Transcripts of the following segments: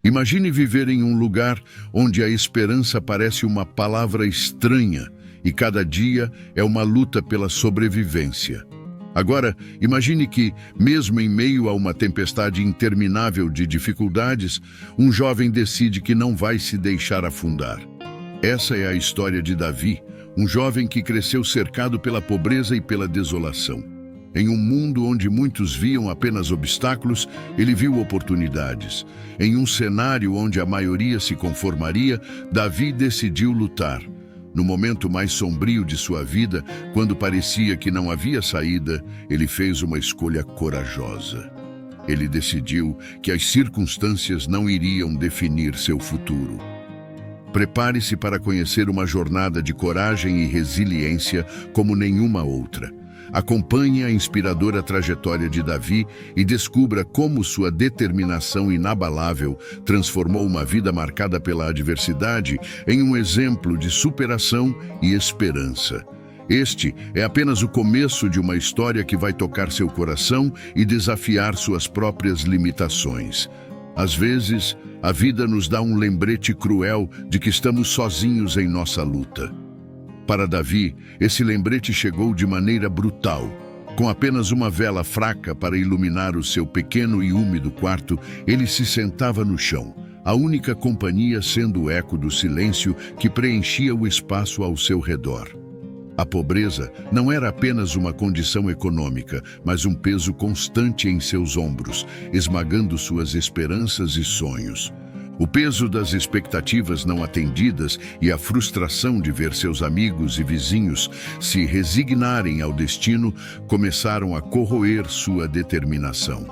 Imagine viver em um lugar onde a esperança parece uma palavra estranha e cada dia é uma luta pela sobrevivência. Agora, imagine que, mesmo em meio a uma tempestade interminável de dificuldades, um jovem decide que não vai se deixar afundar. Essa é a história de Davi, um jovem que cresceu cercado pela pobreza e pela desolação. Em um mundo onde muitos viam apenas obstáculos, ele viu oportunidades. Em um cenário onde a maioria se conformaria, Davi decidiu lutar. No momento mais sombrio de sua vida, quando parecia que não havia saída, ele fez uma escolha corajosa. Ele decidiu que as circunstâncias não iriam definir seu futuro. Prepare-se para conhecer uma jornada de coragem e resiliência como nenhuma outra. Acompanhe a inspiradora trajetória de Davi e descubra como sua determinação inabalável transformou uma vida marcada pela adversidade em um exemplo de superação e esperança. Este é apenas o começo de uma história que vai tocar seu coração e desafiar suas próprias limitações. Às vezes, a vida nos dá um lembrete cruel de que estamos sozinhos em nossa luta. Para Davi, esse lembrete chegou de maneira brutal. Com apenas uma vela fraca para iluminar o seu pequeno e úmido quarto, ele se sentava no chão, a única companhia sendo o eco do silêncio que preenchia o espaço ao seu redor. A pobreza não era apenas uma condição econômica, mas um peso constante em seus ombros, esmagando suas esperanças e sonhos. O peso das expectativas não atendidas e a frustração de ver seus amigos e vizinhos se resignarem ao destino começaram a corroer sua determinação.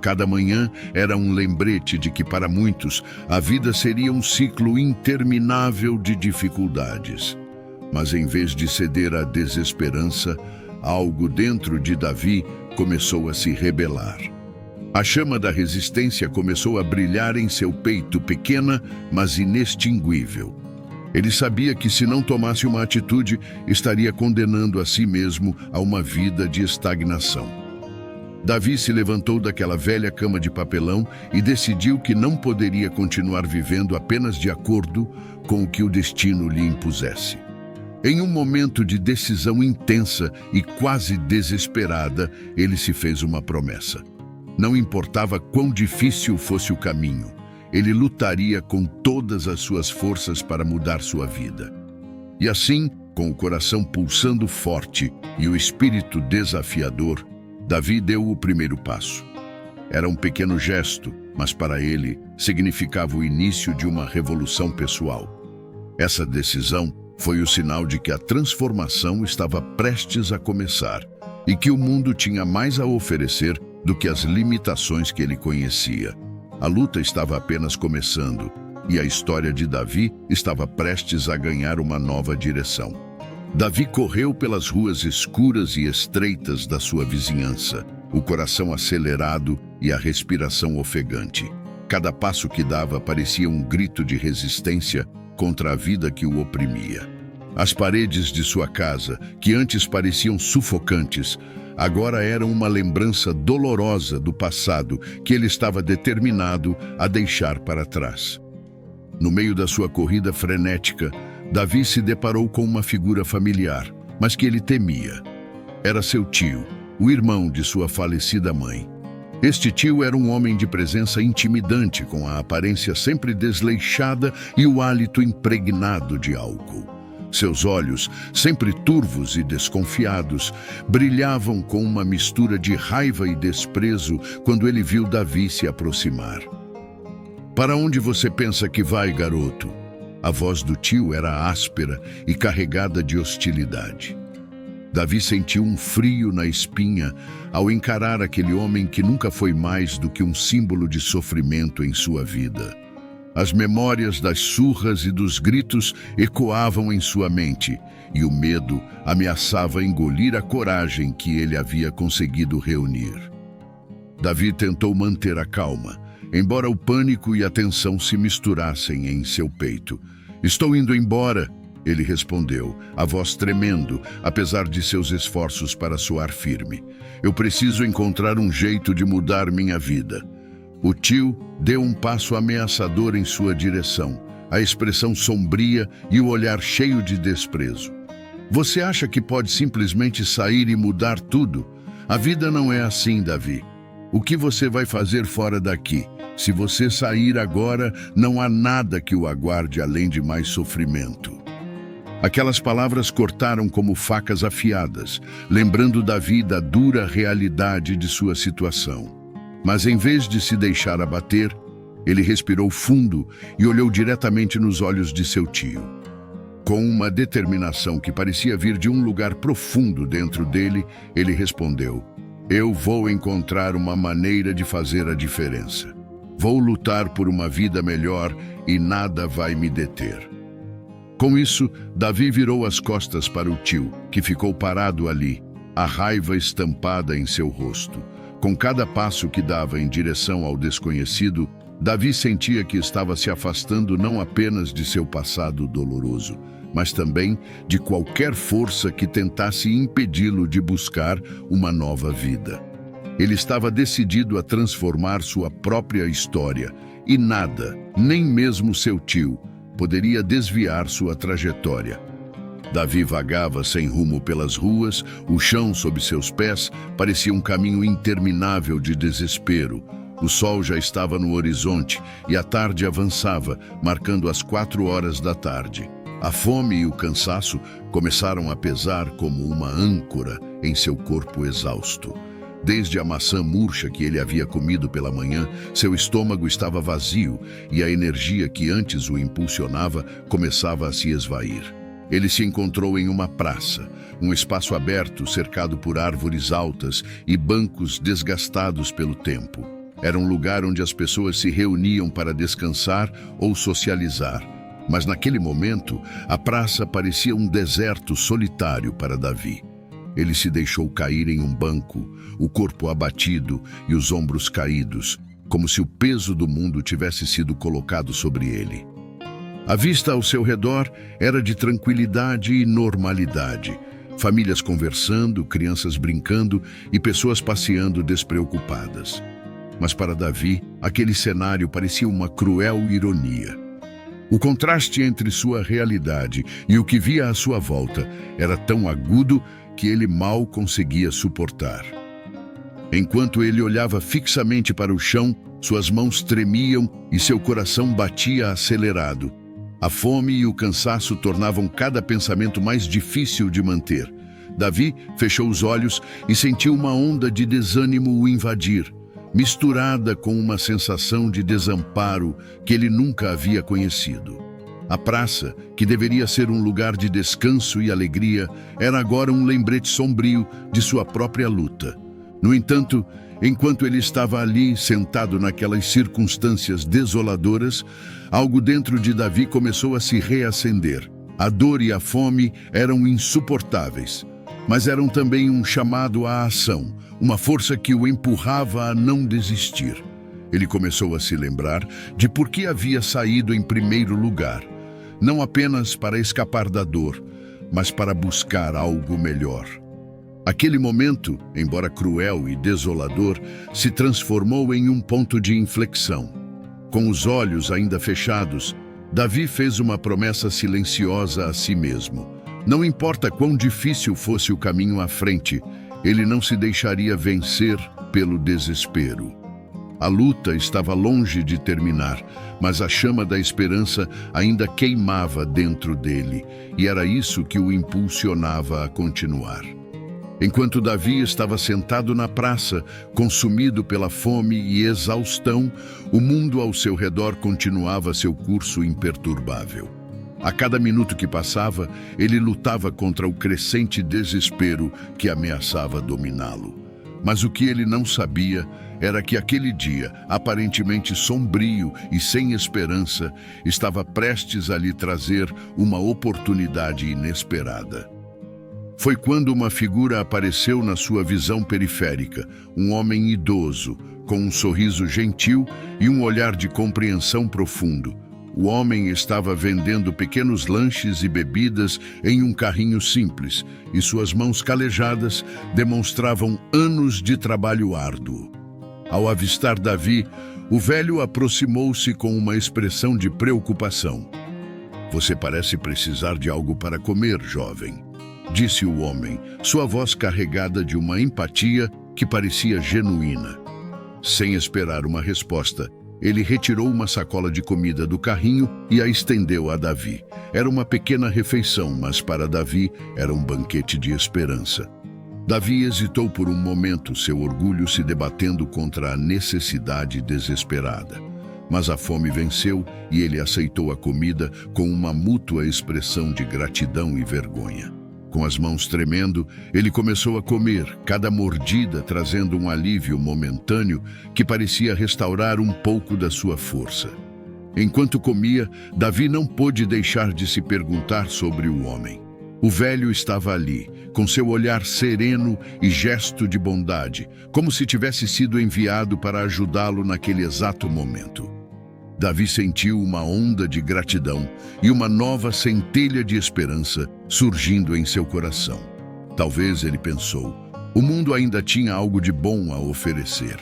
Cada manhã era um lembrete de que, para muitos, a vida seria um ciclo interminável de dificuldades. Mas em vez de ceder à desesperança, algo dentro de Davi começou a se rebelar. A chama da resistência começou a brilhar em seu peito, pequena, mas inextinguível. Ele sabia que, se não tomasse uma atitude, estaria condenando a si mesmo a uma vida de estagnação. Davi se levantou daquela velha cama de papelão e decidiu que não poderia continuar vivendo apenas de acordo com o que o destino lhe impusesse. Em um momento de decisão intensa e quase desesperada, ele se fez uma promessa. Não importava quão difícil fosse o caminho, ele lutaria com todas as suas forças para mudar sua vida. E assim, com o coração pulsando forte e o espírito desafiador, Davi deu o primeiro passo. Era um pequeno gesto, mas para ele significava o início de uma revolução pessoal. Essa decisão foi o sinal de que a transformação estava prestes a começar e que o mundo tinha mais a oferecer do que as limitações que ele conhecia. A luta estava apenas começando e a história de Davi estava prestes a ganhar uma nova direção. Davi correu pelas ruas escuras e estreitas da sua vizinhança, o coração acelerado e a respiração ofegante. Cada passo que dava parecia um grito de resistência contra a vida que o oprimia. As paredes de sua casa, que antes pareciam sufocantes, agora eram uma lembrança dolorosa do passado que ele estava determinado a deixar para trás. No meio da sua corrida frenética, Davi se deparou com uma figura familiar, mas que ele temia. Era seu tio, o irmão de sua falecida mãe. Este tio era um homem de presença intimidante, com a aparência sempre desleixada e o hálito impregnado de álcool. Seus olhos, sempre turvos e desconfiados, brilhavam com uma mistura de raiva e desprezo quando ele viu Davi se aproximar. "Para onde você pensa que vai, garoto?" A voz do tio era áspera e carregada de hostilidade. Davi sentiu um frio na espinha ao encarar aquele homem que nunca foi mais do que um símbolo de sofrimento em sua vida. As memórias das surras e dos gritos ecoavam em sua mente, e o medo ameaçava engolir a coragem que ele havia conseguido reunir. Davi tentou manter a calma, embora o pânico e a tensão se misturassem em seu peito. "Estou indo embora", ele respondeu, a voz tremendo, apesar de seus esforços para soar firme. "Eu preciso encontrar um jeito de mudar minha vida." O tio deu um passo ameaçador em sua direção, a expressão sombria e o olhar cheio de desprezo. Você acha que pode simplesmente sair e mudar tudo? A vida não é assim, Davi. O que você vai fazer fora daqui? Se você sair agora, não há nada que o aguarde além de mais sofrimento. Aquelas palavras cortaram como facas afiadas, lembrando Davi da dura realidade de sua situação. Mas em vez de se deixar abater, ele respirou fundo e olhou diretamente nos olhos de seu tio. Com uma determinação que parecia vir de um lugar profundo dentro dele, ele respondeu: "Eu vou encontrar uma maneira de fazer a diferença. Vou lutar por uma vida melhor e nada vai me deter." Com isso, Davi virou as costas para o tio, que ficou parado ali, a raiva estampada em seu rosto. Com cada passo que dava em direção ao desconhecido, Davi sentia que estava se afastando não apenas de seu passado doloroso, mas também de qualquer força que tentasse impedi-lo de buscar uma nova vida. Ele estava decidido a transformar sua própria história, e nada, nem mesmo seu tio, poderia desviar sua trajetória. Davi vagava sem rumo pelas ruas, o chão sob seus pés parecia um caminho interminável de desespero. O sol já estava no horizonte e a tarde avançava, marcando as 4 horas da tarde. A fome e o cansaço começaram a pesar como uma âncora em seu corpo exausto. Desde a maçã murcha que ele havia comido pela manhã, seu estômago estava vazio e a energia que antes o impulsionava começava a se esvair. Ele se encontrou em uma praça, um espaço aberto cercado por árvores altas e bancos desgastados pelo tempo. Era um lugar onde as pessoas se reuniam para descansar ou socializar. Mas naquele momento, a praça parecia um deserto solitário para Davi. Ele se deixou cair em um banco, o corpo abatido e os ombros caídos, como se o peso do mundo tivesse sido colocado sobre ele. A vista ao seu redor era de tranquilidade e normalidade. Famílias conversando, crianças brincando e pessoas passeando despreocupadas. Mas para Davi, aquele cenário parecia uma cruel ironia. O contraste entre sua realidade e o que via à sua volta era tão agudo que ele mal conseguia suportar. Enquanto ele olhava fixamente para o chão, suas mãos tremiam e seu coração batia acelerado. A fome e o cansaço tornavam cada pensamento mais difícil de manter. Davi fechou os olhos e sentiu uma onda de desânimo o invadir, misturada com uma sensação de desamparo que ele nunca havia conhecido. A praça, que deveria ser um lugar de descanso e alegria, era agora um lembrete sombrio de sua própria luta. No entanto, enquanto ele estava ali, sentado naquelas circunstâncias desoladoras, algo dentro de Davi começou a se reacender. A dor e a fome eram insuportáveis, mas eram também um chamado à ação, uma força que o empurrava a não desistir. Ele começou a se lembrar de por que havia saído em primeiro lugar, não apenas para escapar da dor, mas para buscar algo melhor. Aquele momento, embora cruel e desolador, se transformou em um ponto de inflexão. Com os olhos ainda fechados, Davi fez uma promessa silenciosa a si mesmo. Não importa quão difícil fosse o caminho à frente, ele não se deixaria vencer pelo desespero. A luta estava longe de terminar, mas a chama da esperança ainda queimava dentro dele, e era isso que o impulsionava a continuar. Enquanto Davi estava sentado na praça, consumido pela fome e exaustão, o mundo ao seu redor continuava seu curso imperturbável. A cada minuto que passava, ele lutava contra o crescente desespero que ameaçava dominá-lo. Mas o que ele não sabia era que aquele dia, aparentemente sombrio e sem esperança, estava prestes a lhe trazer uma oportunidade inesperada. Foi quando uma figura apareceu na sua visão periférica, um homem idoso, com um sorriso gentil e um olhar de compreensão profundo. O homem estava vendendo pequenos lanches e bebidas em um carrinho simples, e suas mãos calejadas demonstravam anos de trabalho árduo. Ao avistar Davi, O velho aproximou-se com uma expressão de preocupação. Você parece precisar de algo para comer, jovem, disse o homem, sua voz carregada de uma empatia que parecia genuína. Sem esperar uma resposta, ele retirou uma sacola de comida do carrinho e a estendeu a Davi. Era uma pequena refeição, mas para Davi era um banquete de esperança. Davi hesitou por um momento, seu orgulho se debatendo contra a necessidade desesperada. Mas a fome venceu e ele aceitou a comida com uma mútua expressão de gratidão e vergonha. Com as mãos tremendo, ele começou a comer, cada mordida trazendo um alívio momentâneo que parecia restaurar um pouco da sua força. Enquanto comia, Davi não pôde deixar de se perguntar sobre o homem. O velho estava ali, com seu olhar sereno e gesto de bondade, como se tivesse sido enviado para ajudá-lo naquele exato momento. Davi sentiu uma onda de gratidão e uma nova centelha de esperança surgindo em seu coração. Talvez, ele pensou, o mundo ainda tinha algo de bom a oferecer.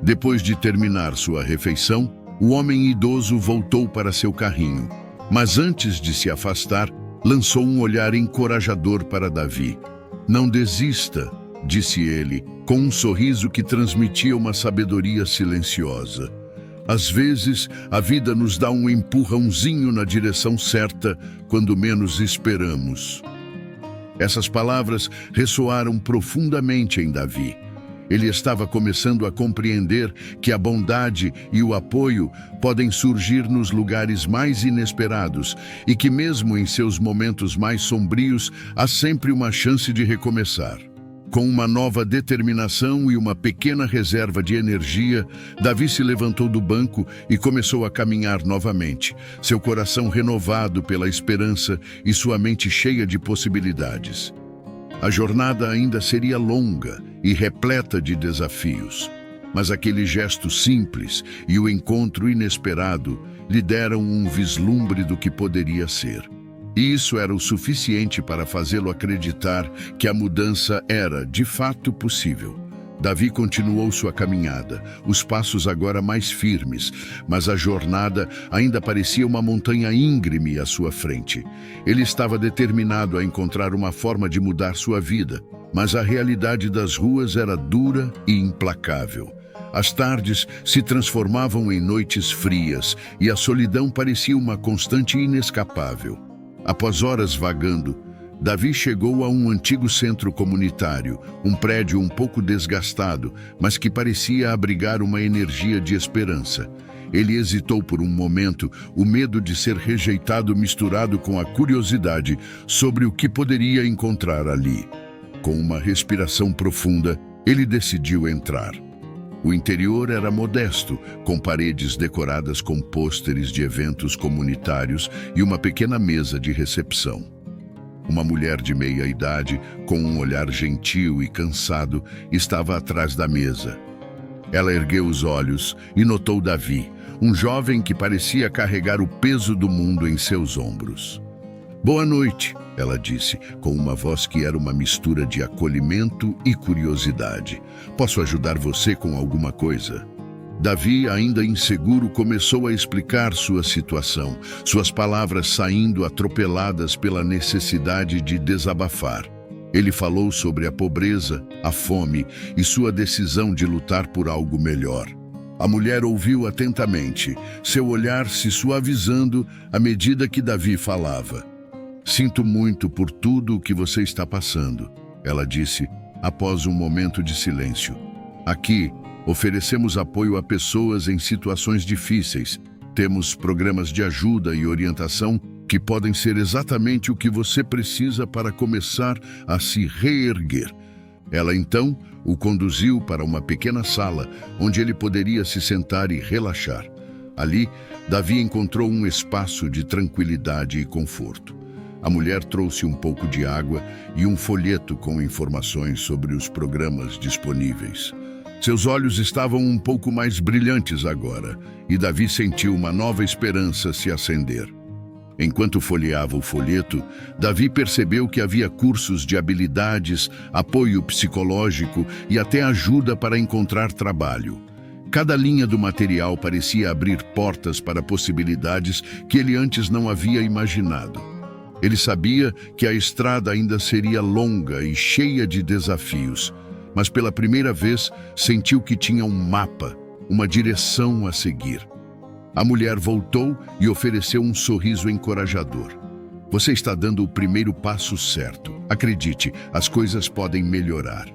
Depois de terminar sua refeição, o homem idoso voltou para seu carrinho, mas antes de se afastar, lançou um olhar encorajador para Davi. Não desista, disse ele, com um sorriso que transmitia uma sabedoria silenciosa. Às vezes, a vida nos dá um empurrãozinho na direção certa quando menos esperamos. Essas palavras ressoaram profundamente em Davi. Ele estava começando a compreender que a bondade e o apoio podem surgir nos lugares mais inesperados e que mesmo em seus momentos mais sombrios há sempre uma chance de recomeçar. Com uma nova determinação e uma pequena reserva de energia, Davi se levantou do banco e começou a caminhar novamente, seu coração renovado pela esperança e sua mente cheia de possibilidades. A jornada ainda seria longa e repleta de desafios, mas aquele gesto simples e o encontro inesperado lhe deram um vislumbre do que poderia ser. E isso era o suficiente para fazê-lo acreditar que a mudança era, de fato, possível. Davi continuou sua caminhada, os passos agora mais firmes, mas a jornada ainda parecia uma montanha íngreme à sua frente. Ele estava determinado a encontrar uma forma de mudar sua vida, mas a realidade das ruas era dura e implacável. As tardes se transformavam em noites frias e a solidão parecia uma constante inescapável. Após horas vagando, Davi chegou a um antigo centro comunitário, um prédio um pouco desgastado, mas que parecia abrigar uma energia de esperança. Ele hesitou por um momento, o medo de ser rejeitado misturado com a curiosidade sobre o que poderia encontrar ali. Com uma respiração profunda, ele decidiu entrar. O interior era modesto, com paredes decoradas com pôsteres de eventos comunitários e uma pequena mesa de recepção. Uma mulher de meia idade, com um olhar gentil e cansado, estava atrás da mesa. Ela ergueu os olhos e notou Davi, um jovem que parecia carregar o peso do mundo em seus ombros. "Boa noite", ela disse, com uma voz que era uma mistura de acolhimento e curiosidade. "Posso ajudar você com alguma coisa?" Davi, ainda inseguro, começou a explicar sua situação, suas palavras saindo atropeladas pela necessidade de desabafar. Ele falou sobre a pobreza, a fome e sua decisão de lutar por algo melhor. A mulher ouviu atentamente, seu olhar se suavizando à medida que Davi falava. "Sinto muito por tudo o que você está passando", ela disse, após um momento de silêncio. "Aqui, oferecemos apoio a pessoas em situações difíceis. Temos programas de ajuda e orientação que podem ser exatamente o que você precisa para começar a se reerguer." Ela então o conduziu para uma pequena sala onde ele poderia se sentar e relaxar. Ali, Davi encontrou um espaço de tranquilidade e conforto. A mulher trouxe um pouco de água e um folheto com informações sobre os programas disponíveis. Seus olhos estavam um pouco mais brilhantes agora, e Davi sentiu uma nova esperança se acender. Enquanto folheava o folheto, Davi percebeu que havia cursos de habilidades, apoio psicológico e até ajuda para encontrar trabalho. Cada linha do material parecia abrir portas para possibilidades que ele antes não havia imaginado. Ele sabia que a estrada ainda seria longa e cheia de desafios, mas pela primeira vez sentiu que tinha um mapa, uma direção a seguir. A mulher voltou e ofereceu um sorriso encorajador. Você está dando o primeiro passo certo. Acredite, as coisas podem melhorar.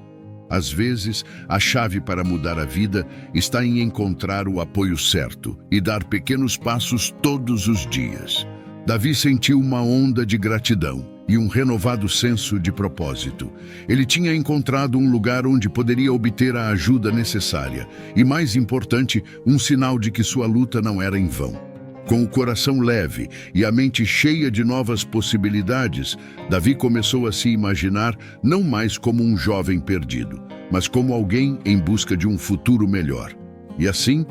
Às vezes, a chave para mudar a vida está em encontrar o apoio certo e dar pequenos passos todos os dias. Davi sentiu uma onda de gratidão e um renovado senso de propósito. Ele tinha encontrado um lugar onde poderia obter a ajuda necessária e, mais importante, um sinal de que sua luta não era em vão. Com o coração leve e a mente cheia de novas possibilidades, Davi começou a se imaginar não mais como um jovem perdido, mas como alguém em busca de um futuro melhor. E assim,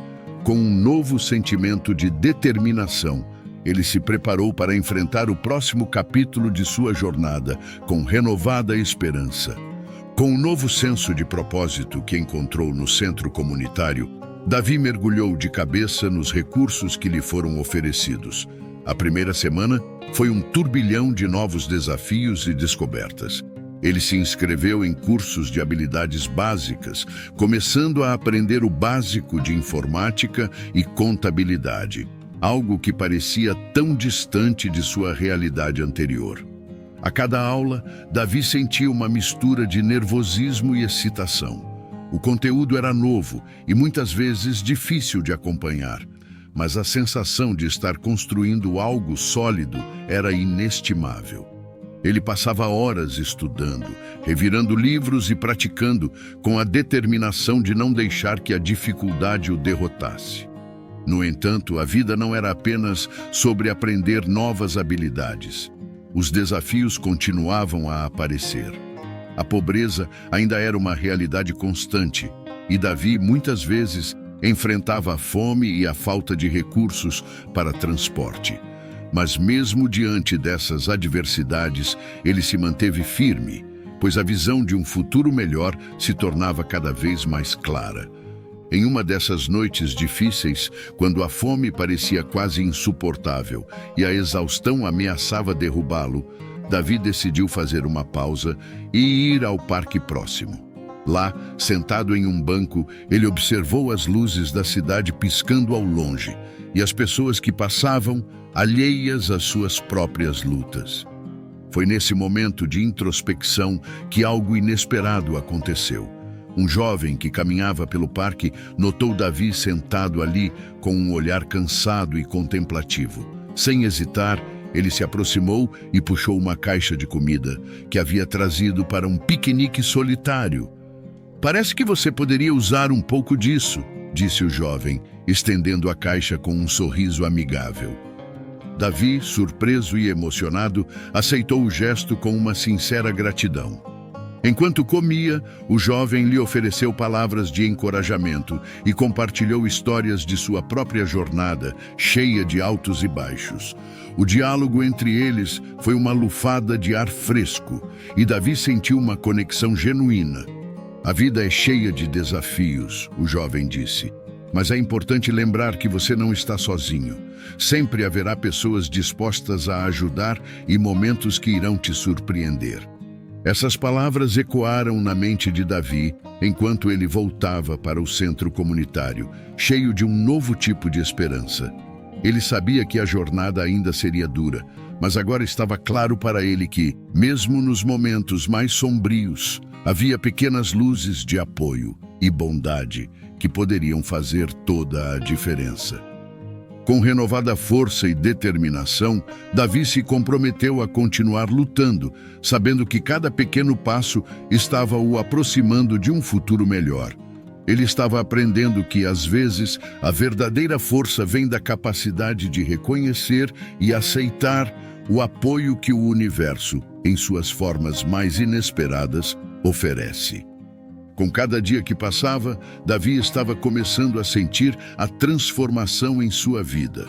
com um novo sentimento de determinação, ele se preparou para enfrentar o próximo capítulo de sua jornada com renovada esperança. Com um novo senso de propósito que encontrou no centro comunitário, Davi mergulhou de cabeça nos recursos que lhe foram oferecidos. A primeira semana foi um turbilhão de novos desafios e descobertas. Ele se inscreveu em cursos de habilidades básicas, começando a aprender o básico de informática e contabilidade, algo que parecia tão distante de sua realidade anterior. A cada aula, Davi sentia uma mistura de nervosismo e excitação. O conteúdo era novo e muitas vezes difícil de acompanhar, mas a sensação de estar construindo algo sólido era inestimável. Ele passava horas estudando, revirando livros e praticando, com a determinação de não deixar que a dificuldade o derrotasse. No entanto, a vida não era apenas sobre aprender novas habilidades. Os desafios continuavam a aparecer. A pobreza ainda era uma realidade constante, e Davi muitas vezes enfrentava a fome e a falta de recursos para transporte. Mas mesmo diante dessas adversidades, ele se manteve firme, pois a visão de um futuro melhor se tornava cada vez mais clara. Em uma dessas noites difíceis, quando a fome parecia quase insuportável e a exaustão ameaçava derrubá-lo, Davi decidiu fazer uma pausa e ir ao parque próximo. Lá, sentado em um banco, ele observou as luzes da cidade piscando ao longe e as pessoas que passavam, alheias às suas próprias lutas. Foi nesse momento de introspecção que algo inesperado aconteceu. Um jovem que caminhava pelo parque notou Davi sentado ali com um olhar cansado e contemplativo. Sem hesitar, ele se aproximou e puxou uma caixa de comida que havia trazido para um piquenique solitário. "Parece que você poderia usar um pouco disso", disse o jovem, estendendo a caixa com um sorriso amigável. Davi, surpreso e emocionado, aceitou o gesto com uma sincera gratidão. Enquanto comia, o jovem lhe ofereceu palavras de encorajamento e compartilhou histórias de sua própria jornada, cheia de altos e baixos. O diálogo entre eles foi uma lufada de ar fresco, e Davi sentiu uma conexão genuína. "A vida é cheia de desafios", o jovem disse, "mas é importante lembrar que você não está sozinho. Sempre haverá pessoas dispostas a ajudar e momentos que irão te surpreender." Essas palavras ecoaram na mente de Davi enquanto ele voltava para o centro comunitário, cheio de um novo tipo de esperança. Ele sabia que a jornada ainda seria dura, mas agora estava claro para ele que, mesmo nos momentos mais sombrios, havia pequenas luzes de apoio e bondade que poderiam fazer toda a diferença. Com renovada força e determinação, Davi se comprometeu a continuar lutando, sabendo que cada pequeno passo estava o aproximando de um futuro melhor. Ele estava aprendendo que, às vezes, a verdadeira força vem da capacidade de reconhecer e aceitar o apoio que o universo, em suas formas mais inesperadas, oferece. Com cada dia que passava, Davi estava começando a sentir a transformação em sua vida.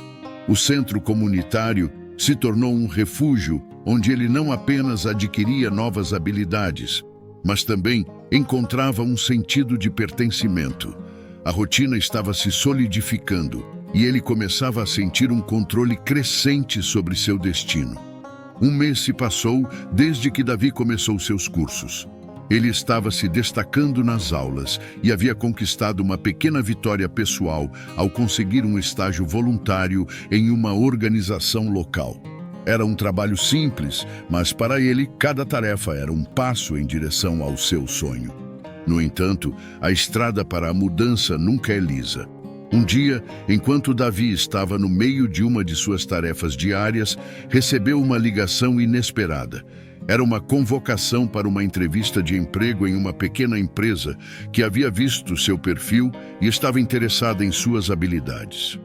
O centro comunitário se tornou um refúgio onde ele não apenas adquiria novas habilidades, mas também encontrava um sentido de pertencimento. A rotina estava se solidificando e ele começava a sentir um controle crescente sobre seu destino. Um mês se passou desde que Davi começou seus cursos. Ele estava se destacando nas aulas e havia conquistado uma pequena vitória pessoal ao conseguir um estágio voluntário em uma organização local. Era um trabalho simples, mas para ele cada tarefa era um passo em direção ao seu sonho. No entanto, a estrada para a mudança nunca é lisa. Um dia, enquanto Davi estava no meio de uma de suas tarefas diárias, recebeu uma ligação inesperada. Era uma convocação para uma entrevista de emprego em uma pequena empresa que havia visto seu perfil e estava interessada em suas habilidades.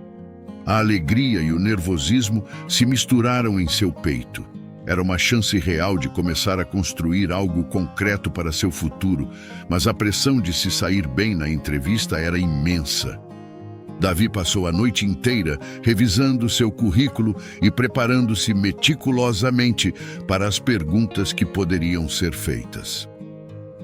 A alegria e o nervosismo se misturaram em seu peito. Era uma chance real de começar a construir algo concreto para seu futuro, mas a pressão de se sair bem na entrevista era imensa. Davi passou a noite inteira revisando seu currículo e preparando-se meticulosamente para as perguntas que poderiam ser feitas.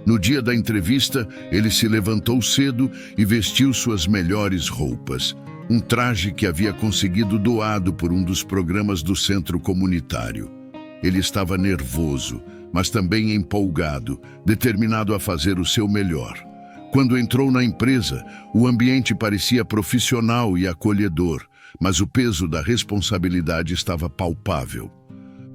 No dia da entrevista, ele se levantou cedo e vestiu suas melhores roupas, um traje que havia conseguido doado por um dos programas do centro comunitário. Ele estava nervoso, mas também empolgado, determinado a fazer o seu melhor. Quando entrou na empresa, o ambiente parecia profissional e acolhedor, mas o peso da responsabilidade estava palpável.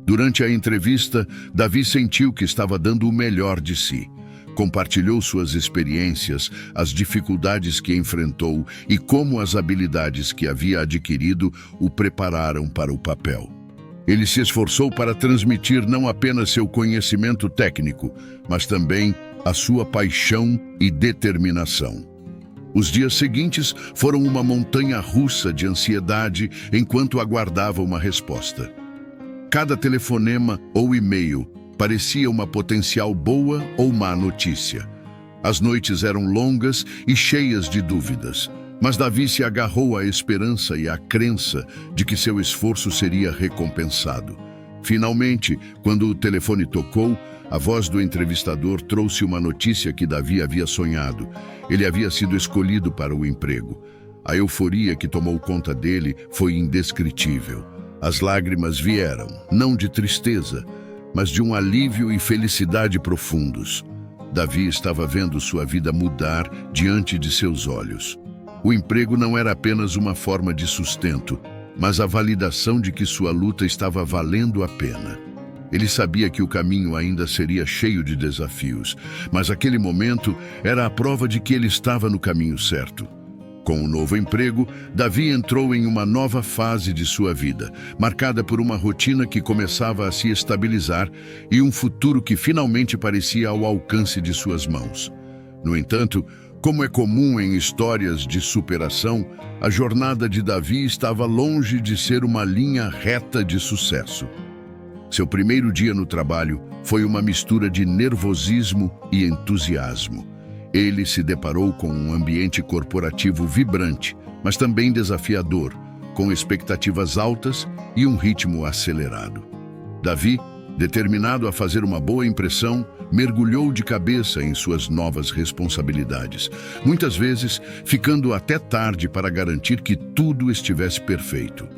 Durante a entrevista, Davi sentiu que estava dando o melhor de si. Compartilhou suas experiências, as dificuldades que enfrentou e como as habilidades que havia adquirido o prepararam para o papel. Ele se esforçou para transmitir não apenas seu conhecimento técnico, mas também a sua paixão e determinação. Os dias seguintes foram uma montanha-russa de ansiedade enquanto aguardava uma resposta. Cada telefonema ou e-mail parecia uma potencial boa ou má notícia. As noites eram longas e cheias de dúvidas, mas Davi se agarrou à esperança e à crença de que seu esforço seria recompensado. Finalmente, quando o telefone tocou, a voz do entrevistador trouxe uma notícia que Davi havia sonhado. Ele havia sido escolhido para o emprego. A euforia que tomou conta dele foi indescritível. As lágrimas vieram, não de tristeza, mas de um alívio e felicidade profundos. Davi estava vendo sua vida mudar diante de seus olhos. O emprego não era apenas uma forma de sustento, mas a validação de que sua luta estava valendo a pena. Ele sabia que o caminho ainda seria cheio de desafios, mas aquele momento era a prova de que ele estava no caminho certo. Com o novo emprego, Davi entrou em uma nova fase de sua vida, marcada por uma rotina que começava a se estabilizar e um futuro que finalmente parecia ao alcance de suas mãos. No entanto, como é comum em histórias de superação, a jornada de Davi estava longe de ser uma linha reta de sucesso. Seu primeiro dia no trabalho foi uma mistura de nervosismo e entusiasmo. Ele se deparou com um ambiente corporativo vibrante, mas também desafiador, com expectativas altas e um ritmo acelerado. Davi, determinado a fazer uma boa impressão, mergulhou de cabeça em suas novas responsabilidades, muitas vezes ficando até tarde para garantir que tudo estivesse perfeito.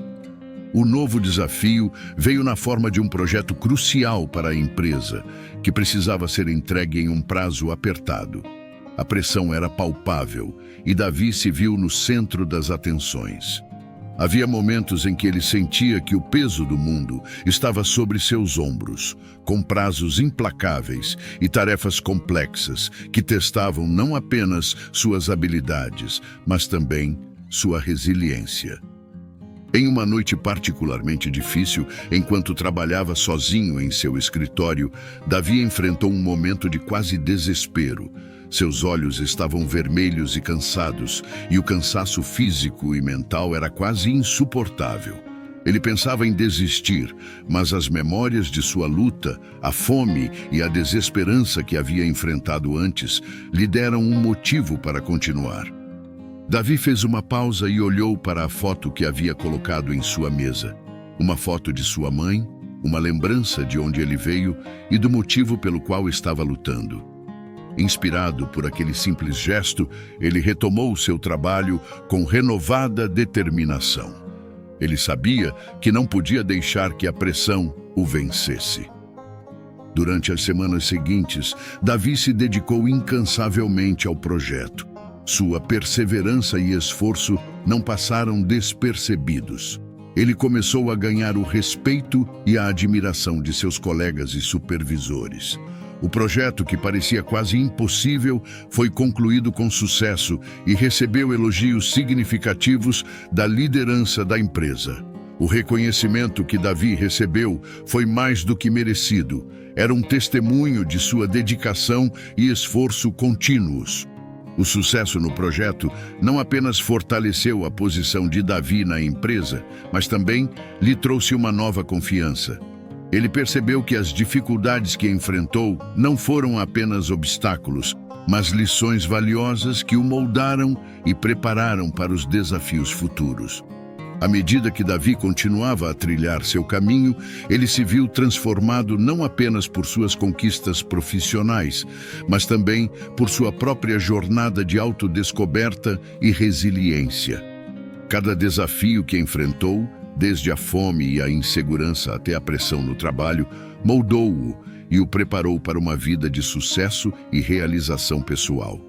O novo desafio veio na forma de um projeto crucial para a empresa, que precisava ser entregue em um prazo apertado. A pressão era palpável e Davi se viu no centro das atenções. Havia momentos em que ele sentia que o peso do mundo estava sobre seus ombros, com prazos implacáveis e tarefas complexas que testavam não apenas suas habilidades, mas também sua resiliência. Em uma noite particularmente difícil, enquanto trabalhava sozinho em seu escritório, Davi enfrentou um momento de quase desespero. Seus olhos estavam vermelhos e cansados, e o cansaço físico e mental era quase insuportável. Ele pensava em desistir, mas as memórias de sua luta, a fome e a desesperança que havia enfrentado antes, lhe deram um motivo para continuar. Davi fez uma pausa e olhou para a foto que havia colocado em sua mesa. Uma foto de sua mãe, uma lembrança de onde ele veio e do motivo pelo qual estava lutando. Inspirado por aquele simples gesto, ele retomou seu trabalho com renovada determinação. Ele sabia que não podia deixar que a pressão o vencesse. Durante as semanas seguintes, Davi se dedicou incansavelmente ao projeto. Sua perseverança e esforço não passaram despercebidos. Ele começou a ganhar o respeito e a admiração de seus colegas e supervisores. O projeto, que parecia quase impossível, foi concluído com sucesso e recebeu elogios significativos da liderança da empresa. O reconhecimento que Davi recebeu foi mais do que merecido. Era um testemunho de sua dedicação e esforço contínuos. O sucesso no projeto não apenas fortaleceu a posição de Davi na empresa, mas também lhe trouxe uma nova confiança. Ele percebeu que as dificuldades que enfrentou não foram apenas obstáculos, mas lições valiosas que o moldaram e prepararam para os desafios futuros. À medida que Davi continuava a trilhar seu caminho, ele se viu transformado não apenas por suas conquistas profissionais, mas também por sua própria jornada de autodescoberta e resiliência. Cada desafio que enfrentou, desde a fome e a insegurança até a pressão no trabalho, moldou-o e o preparou para uma vida de sucesso e realização pessoal.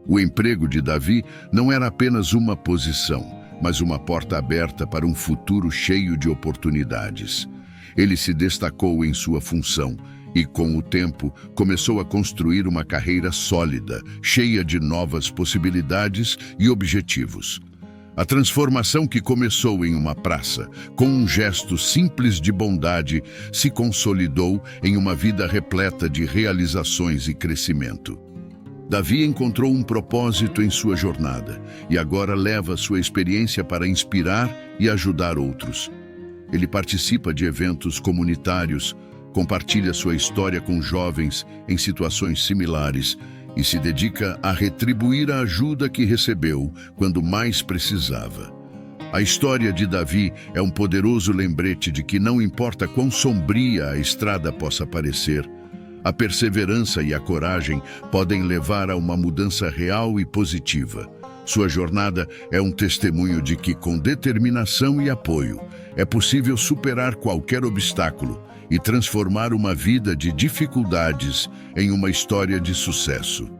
O emprego de Davi não era apenas uma posição, mas uma porta aberta para um futuro cheio de oportunidades. Ele se destacou em sua função e, com o tempo, começou a construir uma carreira sólida, cheia de novas possibilidades e objetivos. A transformação, que começou em uma praça, com um gesto simples de bondade, se consolidou em uma vida repleta de realizações e crescimento. Davi encontrou um propósito em sua jornada e agora leva sua experiência para inspirar e ajudar outros. Ele participa de eventos comunitários, compartilha sua história com jovens em situações similares e se dedica a retribuir a ajuda que recebeu quando mais precisava. A história de Davi é um poderoso lembrete de que não importa quão sombria a estrada possa parecer, a perseverança e a coragem podem levar a uma mudança real e positiva. Sua jornada é um testemunho de que, com determinação e apoio, é possível superar qualquer obstáculo e transformar uma vida de dificuldades em uma história de sucesso.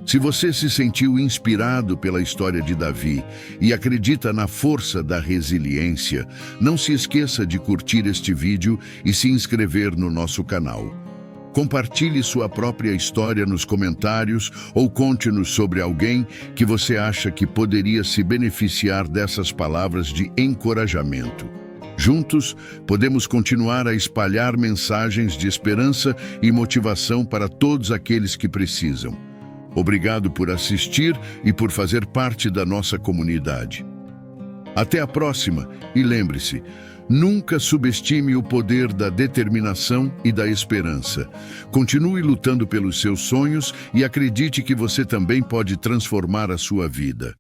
Se você se sentiu inspirado pela história de Davi e acredita na força da resiliência, não se esqueça de curtir este vídeo e se inscrever no nosso canal. Compartilhe sua própria história nos comentários ou conte-nos sobre alguém que você acha que poderia se beneficiar dessas palavras de encorajamento. Juntos, podemos continuar a espalhar mensagens de esperança e motivação para todos aqueles que precisam. Obrigado por assistir e por fazer parte da nossa comunidade. Até a próxima e lembre-se, nunca subestime o poder da determinação e da esperança. Continue lutando pelos seus sonhos e acredite que você também pode transformar a sua vida.